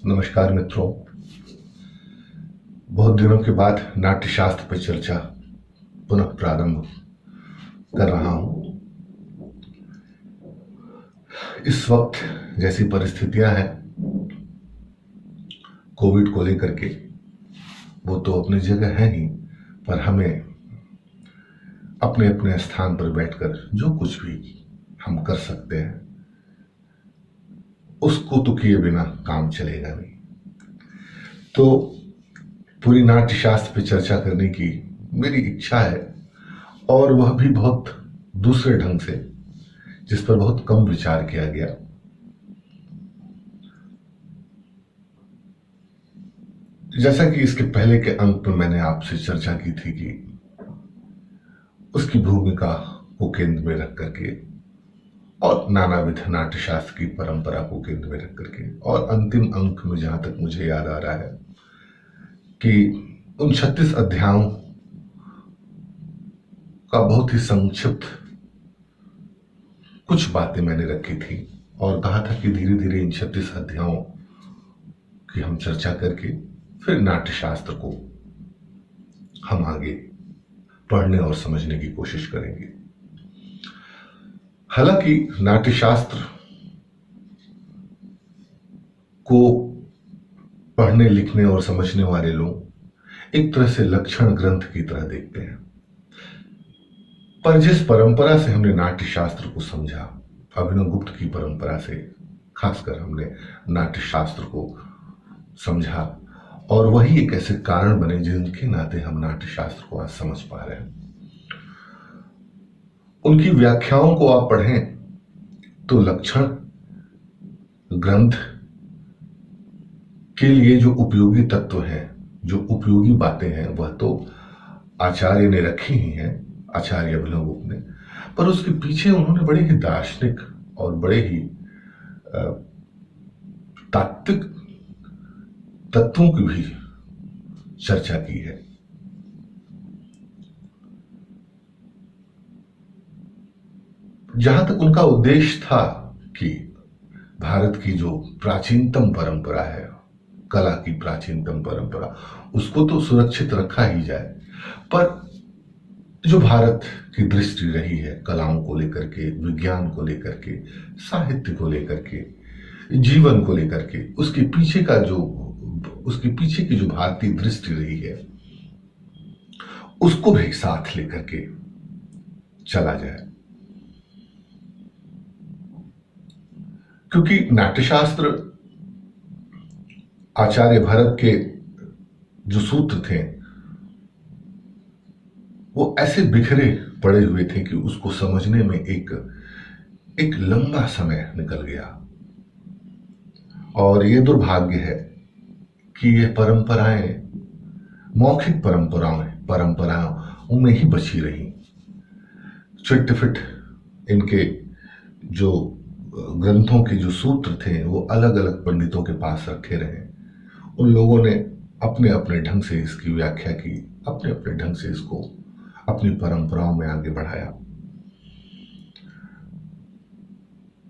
नमस्कार मित्रों। बहुत दिनों के बाद नाट्यशास्त्र पर चर्चा पुनः प्रारंभ कर रहा हूं। इस वक्त जैसी परिस्थितियां हैं कोविड को लेकर के, वो तो अपनी जगह है ही, पर हमें अपने अपने स्थान पर बैठकर जो कुछ भी हम कर सकते हैं उसको तो किए बिना काम चलेगा नहीं। तो पूरी नाट्यशास्त्र पे चर्चा करने की मेरी इच्छा है, और वह भी बहुत दूसरे ढंग से, जिस पर बहुत कम विचार किया गया। जैसा कि इसके पहले के अंक में मैंने आपसे चर्चा की थी कि उसकी भूमिका को केंद्र में रख करके और नानाविध नाट्यशास्त्र की परंपरा को केंद्र में रख करके, और अंतिम अंक में जहां तक मुझे याद आ रहा है कि उन 36 अध्यायों का बहुत ही संक्षिप्त कुछ बातें मैंने रखी थी और कहा था कि धीरे धीरे इन 36 अध्यायों की हम चर्चा करके फिर नाट्यशास्त्र को हम आगे पढ़ने और समझने की कोशिश करेंगे। हालांकि नाट्यशास्त्र को पढ़ने लिखने और समझने वाले लोग एक तरह से लक्षण ग्रंथ की तरह देखते हैं, पर जिस परंपरा से हमने नाट्यशास्त्र को समझा, अभिनवगुप्त की परंपरा से खासकर हमने नाट्यशास्त्र को समझा, और वही एक ऐसे कारण बने जिनके नाते हम नाट्यशास्त्र को आज समझ पा रहे हैं। उनकी व्याख्याओं को आप पढ़ें तो लक्षण ग्रंथ के लिए जो उपयोगी तत्व हैं, जो उपयोगी बातें हैं, वह तो आचार्य ने रखी ही हैं, आचार्य अभिनवगुप्त ने, पर उसके पीछे उन्होंने बड़े ही दार्शनिक और बड़े ही तात्विक तत्वों की भी चर्चा की है। जहां तक उनका उद्देश्य था कि भारत की जो प्राचीनतम परंपरा है, कला की प्राचीनतम परंपरा, उसको तो सुरक्षित रखा ही जाए, पर जो भारत की दृष्टि रही है कलाओं को लेकर के, विज्ञान को लेकर के, साहित्य को लेकर के, जीवन को लेकर के, उसके पीछे की जो भारतीय दृष्टि रही है उसको भी साथ लेकर के चला जाए। क्योंकि नाट्यशास्त्र आचार्य भरत के जो सूत्र थे वो ऐसे बिखरे पड़े हुए थे कि उसको समझने में एक लंबा समय निकल गया, और ये दुर्भाग्य है कि ये परंपराएं मौखिक परंपराओं में ही बची रही। चिट्टफिट इनके जो ग्रंथों के जो सूत्र थे वो अलग अलग पंडितों के पास रखे रहे। उन लोगों ने अपने अपने ढंग से इसकी व्याख्या की, अपने अपने ढंग से इसको अपनी परंपराओं में आगे बढ़ाया।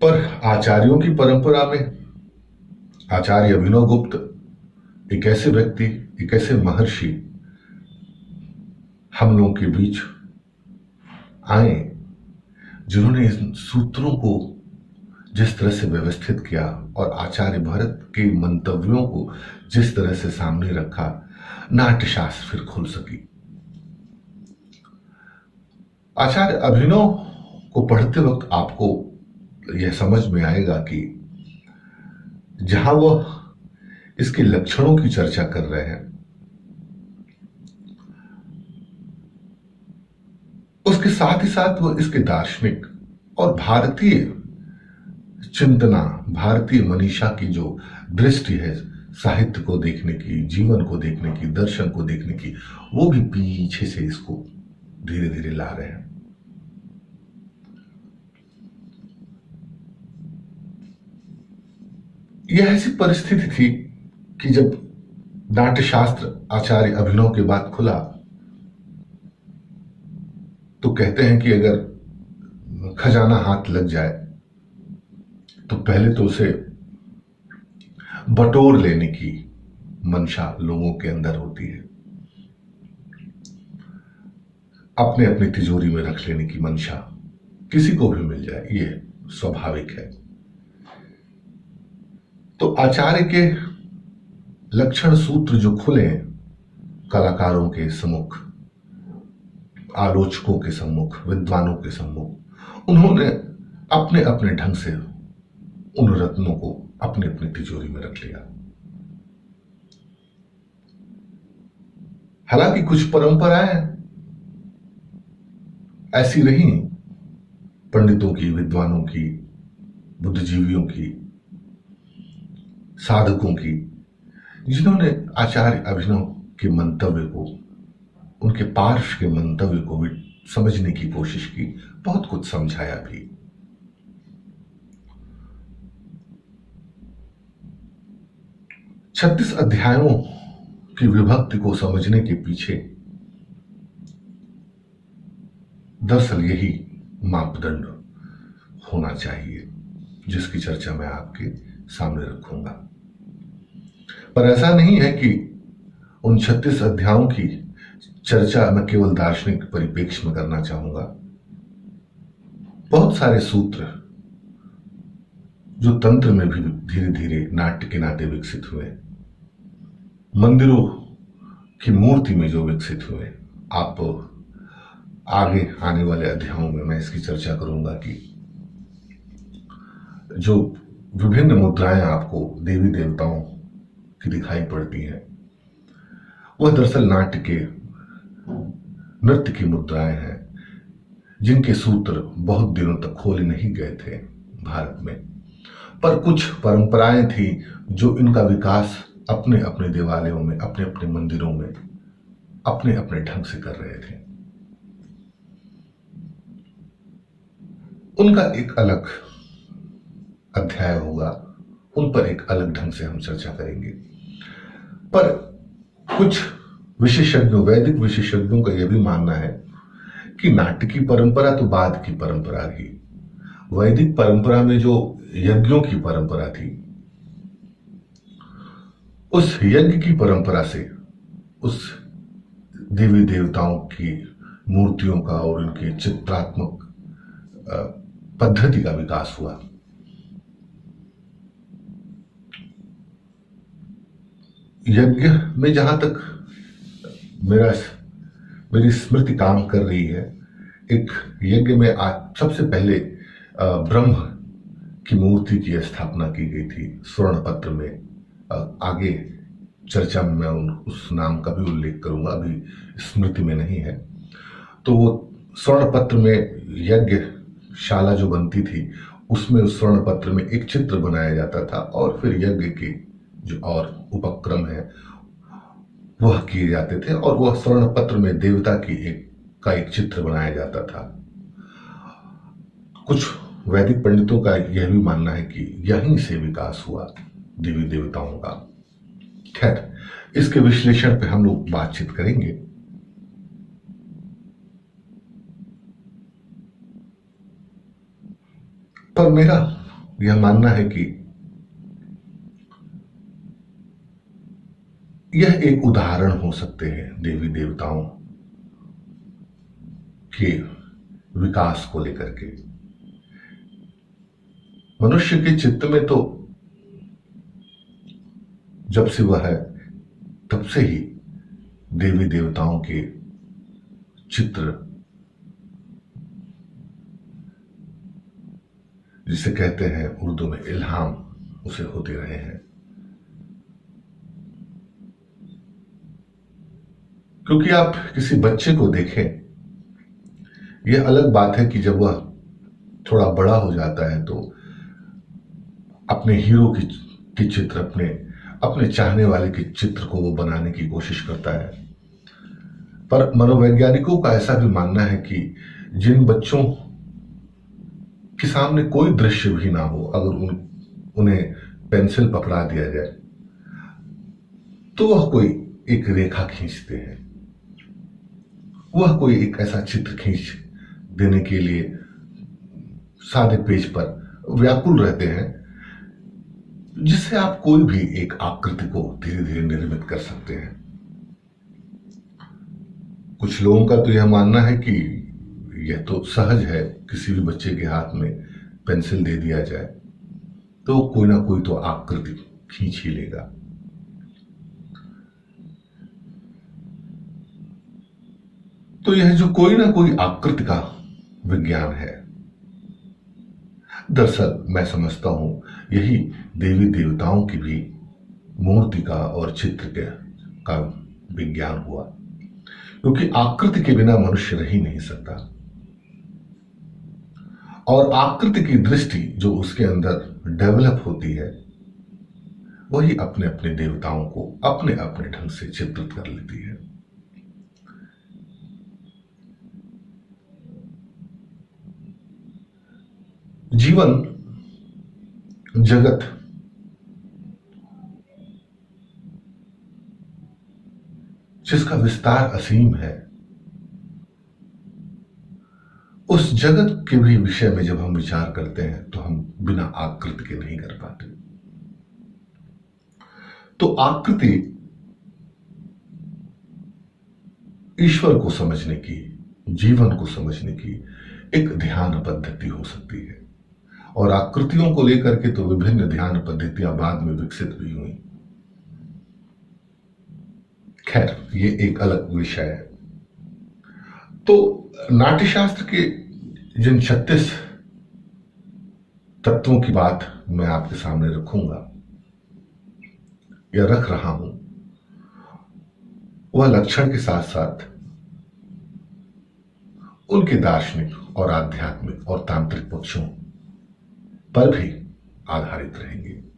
पर आचार्यों की परंपरा में आचार्य अभिनवगुप्त एक ऐसे व्यक्ति, एक ऐसे महर्षि हम लोगों के बीच आए जिन्होंने इन सूत्रों को जिस तरह से व्यवस्थित किया और आचार्य भरत के मंतव्यों को जिस तरह से सामने रखा, नाट्यशास्त्र फिर खुल सकी। आचार्य अभिनव को पढ़ते वक्त आपको यह समझ में आएगा कि जहां वह इसके लक्षणों की चर्चा कर रहे हैं, उसके साथ ही साथ वह इसके दार्शनिक और भारतीय चिंतना, भारतीय मनीषा की जो दृष्टि है साहित्य को देखने की, जीवन को देखने की, दर्शन को देखने की, वो भी पीछे से इसको धीरे धीरे ला रहे हैं। यह ऐसी परिस्थिति थी कि जब नाट्यशास्त्र आचार्य अभिनव के बाद खुला तो कहते हैं कि अगर खजाना हाथ लग जाए तो पहले तो उसे बटोर लेने की मंशा लोगों के अंदर होती है, अपने अपनी तिजोरी में रख लेने की मंशा किसी को भी मिल जाए, ये स्वाभाविक है। तो आचार्य के लक्षण सूत्र जो खुले कलाकारों के सम्मुख, आलोचकों के सम्मुख, विद्वानों के सम्मुख, उन्होंने अपने अपने ढंग से उन रत्नों को अपनी अपनी तिजोरी में रख लिया। हालांकि कुछ परंपराएं ऐसी रही पंडितों की, विद्वानों की, बुद्धिजीवियों की, साधकों की, जिन्होंने आचार्य अभिनव के मंतव्य को, उनके पार्श्व के मंतव्य को भी समझने की कोशिश की, बहुत कुछ समझाया भी। छत्तीस अध्यायों की विभक्ति को समझने के पीछे दरअसल यही मापदंड होना चाहिए, जिसकी चर्चा मैं आपके सामने रखूंगा। पर ऐसा नहीं है कि उन 36 अध्यायों की चर्चा मैं केवल दार्शनिक परिप्रेक्ष्य में करना चाहूंगा। बहुत सारे सूत्र जो तंत्र में भी धीरे धीरे नाट्य के नाते विकसित हुए, मंदिरों की मूर्ति में जो विकसित हुए, आप आगे आने वाले अध्यायों में मैं इसकी चर्चा करूंगा कि जो विभिन्न मुद्राएं आपको देवी देवताओं की दिखाई पड़ती हैं, वह दरअसल नाट्य के नृत्य की मुद्राएं हैं, जिनके सूत्र बहुत दिनों तक खोले नहीं गए थे भारत में। पर कुछ परंपराएं थी जो इनका विकास अपने अपने देवालयों में, अपने अपने मंदिरों में अपने अपने ढंग से कर रहे थे। उनका एक अलग अध्याय होगा, उन पर एक अलग ढंग से हम चर्चा करेंगे। पर कुछ विशेषज्ञों, वैदिक विशेषज्ञों का यह भी मानना है कि नाट्य की परंपरा तो बाद की परंपरा रही। वैदिक परंपरा में जो यज्ञों की परंपरा थी, उस यज्ञ की परंपरा से उस देवी देवताओं की मूर्तियों का और उनके चित्रात्मक पद्धति का विकास हुआ। यज्ञ में जहां तक मेरी स्मृति काम कर रही है, एक यज्ञ में सबसे पहले ब्रह्म की मूर्ति की स्थापना की गई थी स्वर्ण पत्र में। आगे चर्चा में मैं उस नाम का भी उल्लेख करूंगा, अभी स्मृति में नहीं है। तो वो स्वर्ण पत्र में यज्ञशाला जो बनती थी, उसमें उस स्वर्ण पत्र में एक चित्र बनाया जाता था और फिर यज्ञ के जो और उपक्रम है वह किए जाते थे, और वह स्वर्ण पत्र में देवता की एक चित्र बनाया जाता था। कुछ वैदिक पंडितों का यह भी मानना है कि यहीं से विकास हुआ देवी देवताओं का। खैर, इसके विश्लेषण पे हम लोग बातचीत करेंगे। पर मेरा यह मानना है कि यह एक उदाहरण हो सकते हैं देवी देवताओं के विकास को लेकर के। मनुष्य के चित्त में तो जब से वह है तब से ही देवी देवताओं के चित्र, जिसे कहते हैं उर्दू में इल्हाम, उसे होते रहे हैं। क्योंकि आप किसी बच्चे को देखें, यह अलग बात है कि जब वह थोड़ा बड़ा हो जाता है तो अपने हीरो की चित्र, अपने चाहने वाले के चित्र को वो बनाने की कोशिश करता है। पर मनोवैज्ञानिकों का ऐसा भी मानना है कि जिन बच्चों के सामने कोई दृश्य भी ना हो, अगर उन्हें पेंसिल पकड़ा दिया जाए तो वह कोई एक रेखा खींचते हैं, वह कोई एक ऐसा चित्र खींच देने के लिए सादे पेज पर व्याकुल रहते हैं जिससे आप कोई भी एक आकृति को धीरे धीरे निर्मित कर सकते हैं। कुछ लोगों का तो यह मानना है कि यह तो सहज है, किसी भी बच्चे के हाथ में पेंसिल दे दिया जाए तो कोई ना कोई तो आकृति खींच ही लेगा। तो यह जो कोई ना कोई आकृति का विज्ञान है, दरअसल मैं समझता हूं यही देवी देवताओं की भी मूर्ति का और चित्र का विज्ञान हुआ, क्योंकि आकृति के बिना मनुष्य रह ही नहीं सकता। और आकृति की दृष्टि जो उसके अंदर डेवलप होती है, वही अपने अपने देवताओं को अपने अपने ढंग से चित्रित कर लेती है। जीवन, जगत जिसका विस्तार असीम है, उस जगत के भी विषय में जब हम विचार करते हैं तो हम बिना आकृति के नहीं कर पाते। तो आकृति ईश्वर को समझने की, जीवन को समझने की एक ध्यान पद्धति हो सकती है। और आकृतियों को लेकर के तो विभिन्न ध्यान पद्धतियां बाद में विकसित भी हुई। खैर, ये एक अलग विषय है। तो नाट्यशास्त्र के जिन 36 तत्वों की बात मैं आपके सामने रखूंगा या रख रहा हूं, वह लक्षण के साथ साथ उनके दार्शनिक और आध्यात्मिक और तांत्रिक पक्षों पर भी आधारित रहेंगे।